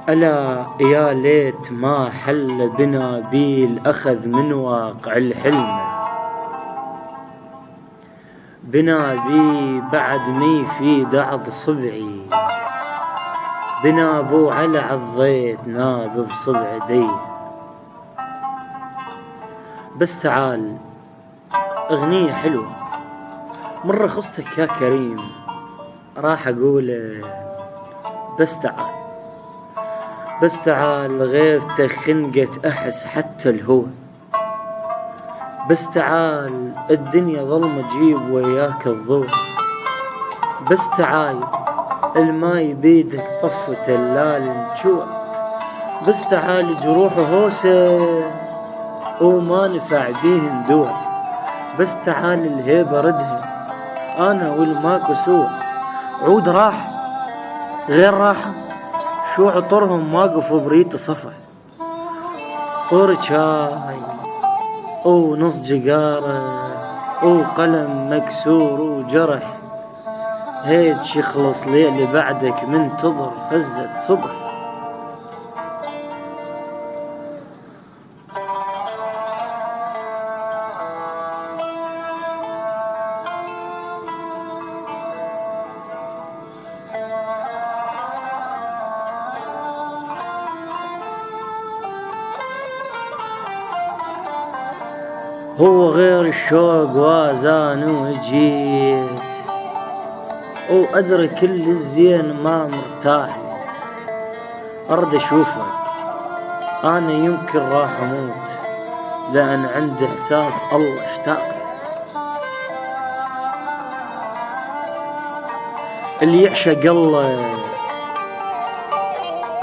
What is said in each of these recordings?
ألا يا ليت ما حل بنا بيل أخذ من واقع الحلم، بنا بي بعد مي في دعض صبعي، بنا بو على عضيت ناب بصبع دي. بس تعال أغنية حلوة من رخصتك يا كريم، راح أقول بس تعال غيبتك خنقت أحس حتى الهوى، بس تعال الدنيا ظلمة جيب وياك الضوء، بس تعال الماي بيدك طفت اللال نشوى، بس تعال جروح هوسة وما نفع بيهن دوا، بس تعال الهيبة ردها أنا والماكو سوى، عود راح غير راحة شو عطرهم واقف بريت صفح، طور شاي ونص جقارة وقلم مكسور وجرح، هيج يخلص ليلي بعدك منتظر فزة صبح. هو غير الشوق وازان وجيت وأدري كل الزين ما مرتاح، أرد أشوفك أنا يمكن راح أموت لأن عندي إحساس الله اشتاق، اللي يعشق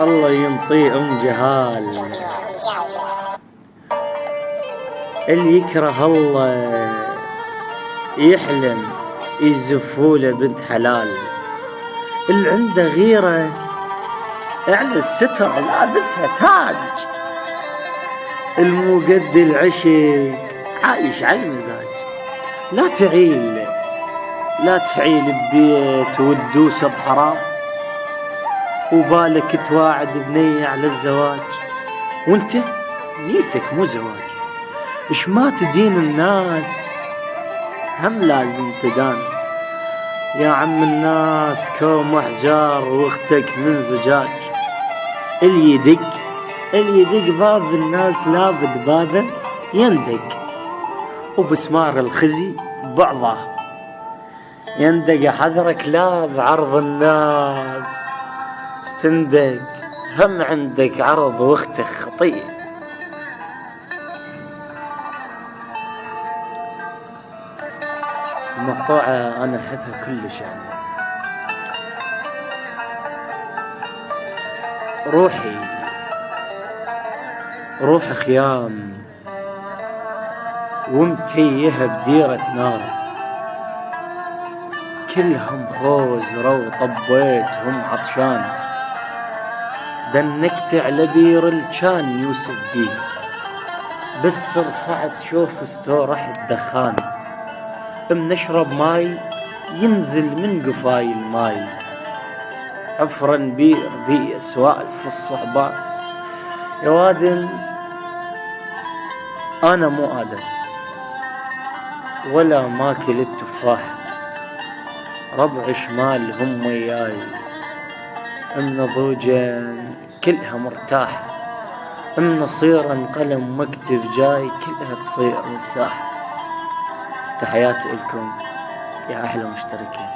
الله ينطيه جهال، اللي يكره الله يحلم يزفوله بنت حلال، اللي عنده غيرة على الستر لابسها تاج، المو قد العشق عايش على المزاج، لا تعيل ببيت وتدوس بحرام، وبالك تواعد بنية على الزواج وانت نيتك مو زواج. إش ما تدين الناس هم لازم تدان، يا عم الناس كوم وحجار واختك من زجاج، اللي يدق باب الناس لابد بابه يندق، وبسمار الخزي بعضه يندق حذرك لا بعرض الناس تندق، هم عندك عرض واختك خطيه. مقطوعة أنا أحبها كلش يعني، روحي خيام ومتيها بديرة نار، كلهم خوز رو طبيتهم عطشان، دنكت على بير الكان يوسف بيه، بس رفعت شوف ستورح الدخان، نشرب ماي ينزل من قفاي الماي، عفرا بير سوالف في الصحبان، يا وادن أنا مو آدم ولا ماكل التفاح، ربع شمال هم وياي من ضوجا كلها مرتاح، من صيرا قلم مكتب جاي كلها تصير مساح. تحياتي لكم يا أحلى مشتركين.